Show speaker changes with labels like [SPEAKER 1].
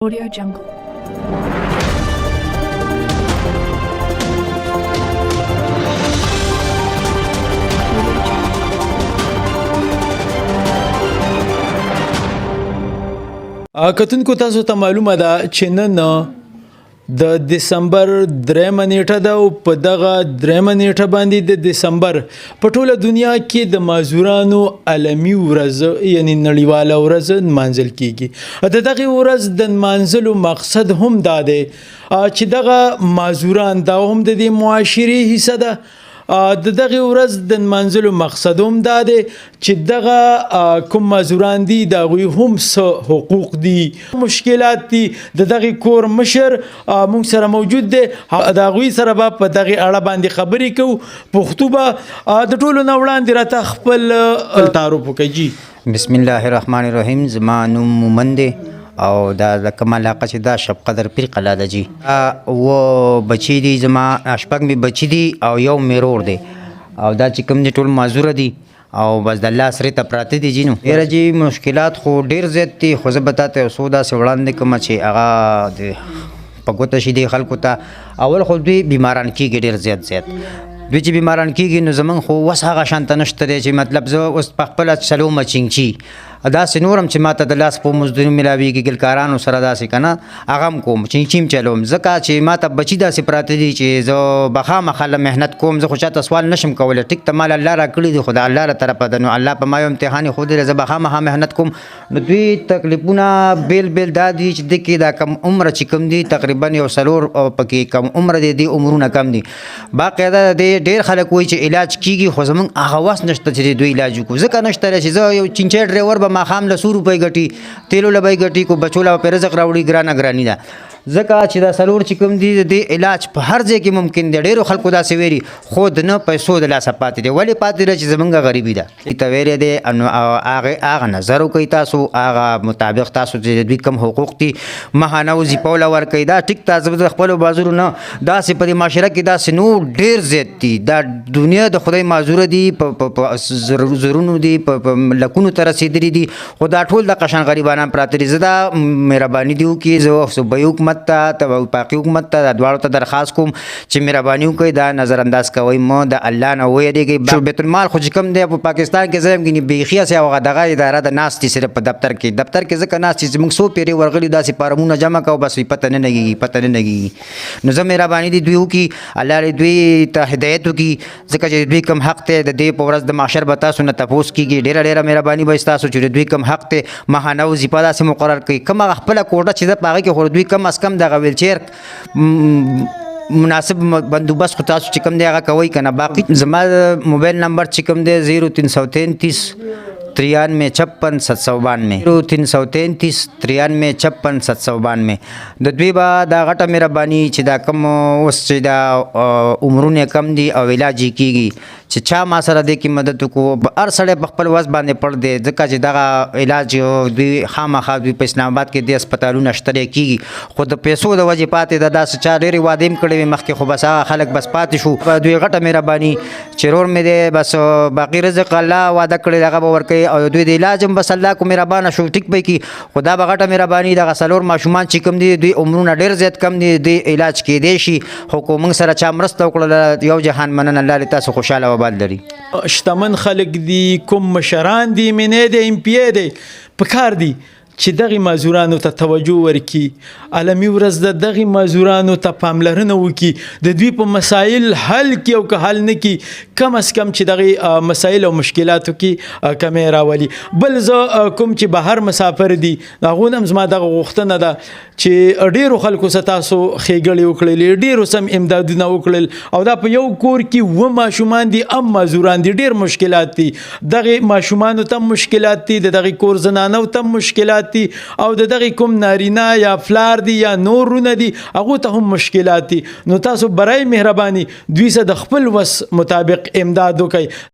[SPEAKER 1] Audio Jungle.
[SPEAKER 2] کتونکو تاسو ته معلومه ده چې نن د دسمبر 3 نیټه ده او په دغه 3 نیټه باندې د دسمبر په ټوله دنیا کې د مازورانو عالمي ورځ یعنی نړیواله ورځ نمانځل کیږي. د دغه ورځ د نمانځلو مقصد هم دا دی چې دغه مازوران دا هم د دې معاشري حصہ ده. د دغه ورځ د نمانځلو مقصد هم دا دی چې دغه کوم مازوران دي د هغوی هم څه حقوق دي مشکلات دي. د دغه کور مشر موږ سره موجود دی، د هغوی سره به په دغه اړه باندې خبرې کوو. پښتو به د ټولو نه وړاندې راته خپل تعارف وکړي.
[SPEAKER 3] بسم الله الرحمن الرحیم. زما نوم مومن دی او دا د کمال علاقه چې دا شب قدر پیر قلاده جی و بچی دی، زما شپږ می بچی دی او یو میرور دی او دا چې کوم دي ټول معذور دي او بس د الله سره ته پراته دي. جنو ډیر جی مشکلات خو ډیر زیات دي، خو زه بتاته سودا سه وړاندې کوم چې هغه د پګوت شي دي خلکو ته. اول خو دوی بیماران کیږي ډیر زیات دوی چې بیماران کیږي نو زمون خو وس هغه شانت نشته دی چې مطلب زه اوس په خپل چلو مچینګ چی دا سنورم چې ماته د لاس په مزدوري ملاویږي ګلکارانو سره داسې کنه هغه کوم چیم چلوم ځکه چې ماته بچی داسې پراته دي چې زه بخامه خله مهنت کوم. زه خو چاته سوال نشم کولی، ټیک ته مال الله را کړی دی، خدای الله را طرفه ده، نو الله په ما یو امتحان خو دی، زه بخامه مهنت کوم. نو دوی تکلیفونه بیل دا دي چې د کې دا کم عمر چې کم دي تقریبا یو سلور پکې کم عمر دی عمرونه کم دي. باقاعده دی ډیر خلک وایي چې علاج کیږي خو زمونږ هغه وس نشته چې دوی علاج وکړو. ځکه نشته چې زه یو چینچی ډرایور به ماښام له 100 روپۍ ګټي، تیلو له به یې ګټي، کو بچو له به رزق راوړي، ګرانه ده. ځکه چې دا سلور چې کوم دي د علاج په هر ځای کې ممکن دی. ډیرو خلکو داسې ویلي خود نه پیسو د لاسه پاتې دی. ولې پاتې دی چې زمونږ غریبي ده ته ویلی دی. هغه نظر وکړئ تاسو، هغه مطابق تاسو چې دوی کوم حقوق دي ماهانه وظیفه ورکوئ. دا ټیک تاسو د خپلو بازارو نه داسې په دې معاشره کې داسې نور ډیر زیات دي. دا دنیا د خدای معذوره دي، په زرونو دي، په لکونو ته رسېدلي دي، خو دا ټول د قشان غریبانان پراته دي. زه دا مهرباني دی وکړي، زه صوبایي حکومت ته وفاقي حکومت ته د دواړو ته درخواست کوم چې مهرباني وکړئ دا نظر انداز کوئ، مو د الله نه ویریږئ. بیت المال خو چې کوم دی په پاکستان کې زه هم ګینې بیخي هسې هغه دغه اداره د ناستې صرف په دفتر کې ځکه ناست چې زموږ څو پیرې ورغلي داسې فارمونه جمع کوو بس پته نه لګېږي. نو زه مهرباني دي دوی وکړي، الله دې دوی ته هدایت وکړي، ځکه چې دوی کوم حق دی د دې په ورځ د محشر به تاسو نه تپوس کېږي. ډېره مهرباني به ستاسو چې دوی کوم حق دی ماهانه وظیفه داسې مقرر کړي. کوم هغه خپله کوټه چې ده په هغې کې خو دوی کم از کم دغه ویلچیر مناسب بندوبست خو تاسو چې کوم دی هغه کوئ که نه. باقي زما موبایل نمبر چې کوم دی 0333 93 56 792 0333 93 56 792. د دوی به دا غټه مهرباني چې دا کم اوس چې دا عمرونه کم دي او علاج یې کېږي چې چا ما سره دی کې مدد وکړو. هر سړی په خپل وس باندې پړ دی، ځکه چې دغه علاج دوی خامخا دوی په اسلام آباد کې د هسپتالونه شته کېږي، خو د پیسو د وجې پاتې ده. داسې چا ډېرې وعدې هم کړې وې مخکې، خو بس هغه خلک بس پاتې شو. دوی غټه مهرباني چې رور مې دی بس باقي رزق الله وعده کړی هغه به ورکوي او دوی د علاج هم بس الله کو مهربانه شو ټیک به کړي. خو دا به غټه مهرباني دغه څلور ماشومان چې کوم دي دوی عمرونه ډېر زیات کم دي، دوی علاج کېدی شي، خو که موږ سره چا مرسته وکړله یو جهان مننه. الله دې تاسو خوشحاله وبال لري.
[SPEAKER 2] شتمن خلک دي، کوم مشران دي، منې دي، امپیې دي، پکار دي چې دغه مازورانو ته توجه ورکړي، عالمي ورځ د دغه مازورانو ته پاملرنه وکړي، د دوی په مسایل حل کړي او که حل نه کړي کم از کم چې دغه مسایل او مشکلاتو کې کمې راولي. بل زه کوم چې بهر مسافر دي هغو نه هم زما دغه غوښتنه ده چې ډېرو خلکو سره تاسو ښېګړې وکړلې، ډېرو سم امدادونه وکړل او دا په یو کور کې 2 ماشومان دي ام مازوران دي، ډېر مشکلات دي. دغه ماشومانو ته مشکلات دي، د دغه کور زنانو ته مشکلات دي او د دغه کوم نارینه یا فلار دي یا نورونه دي هغو ته هم مشکلات دي. نو تاسو برای مهرباني دوی سره د خپل وس مطابق امداد وکړئ.